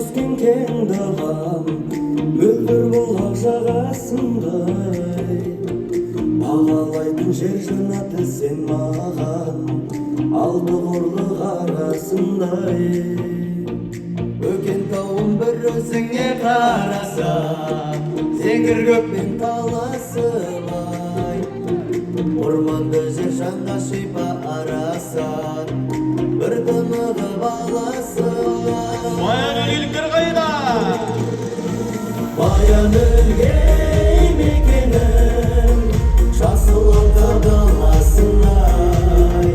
өскен кең далам мөлдір бұлақ жағасындай бағалайтын жер жанаты сен маған алты құрлық арасындай Өкен тауым бір өзіңе қараса зеңгір көкпен таласылай орманды жер жанға шипа арасан бір тынығып аласың Баян өлгеліктер қайда? Баян өлгей мекенім жасыл алқа даласындай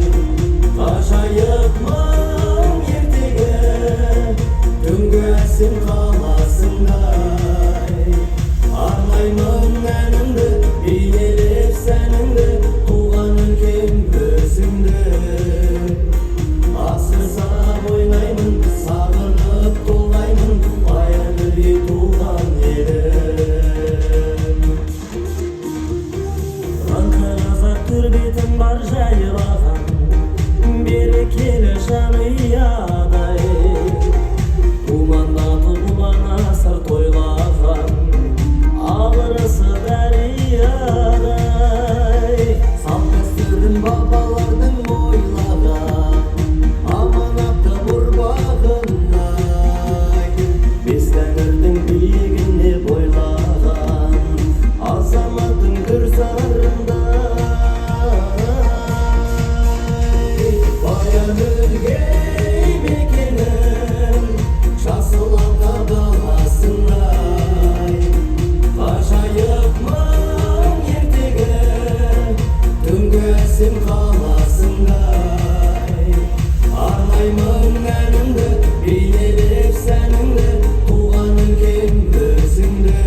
ғажайып мың ертегі түнгі әсем қаласындай арнаймын әнімді бейнелеп сәніңді туған өлкем өзіңді асырсап ойнаймын сағынып толғаймын баян өлгей туған елім қанша қазақ төрбетім бар жайылаған берекелі жанұядай думандатып ұлан асыр тойлаған алырысы дариядай салт дәстүрін бабалардың ойлаған аманатты ұрпағындай бес тәңірдің биігіне бойлаған азаматтың дүр зарындай баян өлгей мекенім жасыл алқа даласындай ғажайып мың ертегі түнгі әсем қаласындай арнаймын әнімді бейнелеп сәніңді туған өлкем өзіңді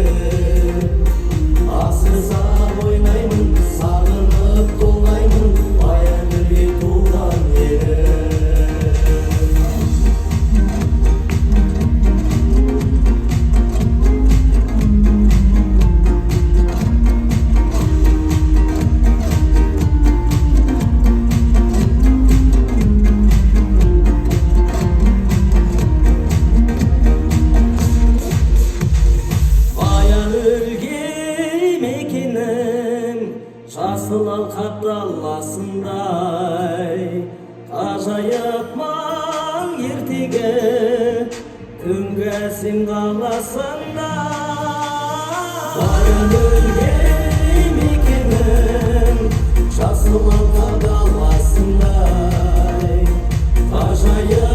асырсап ойнаймын сағынып толғаймын баян өлгей туған елім Баян өлгей мекенім жасыл алқа даласындай ғажайып мың ертегі түнгі әсем қаласындай баян өлгей мекенім жасыл алқа даласындай ғажайып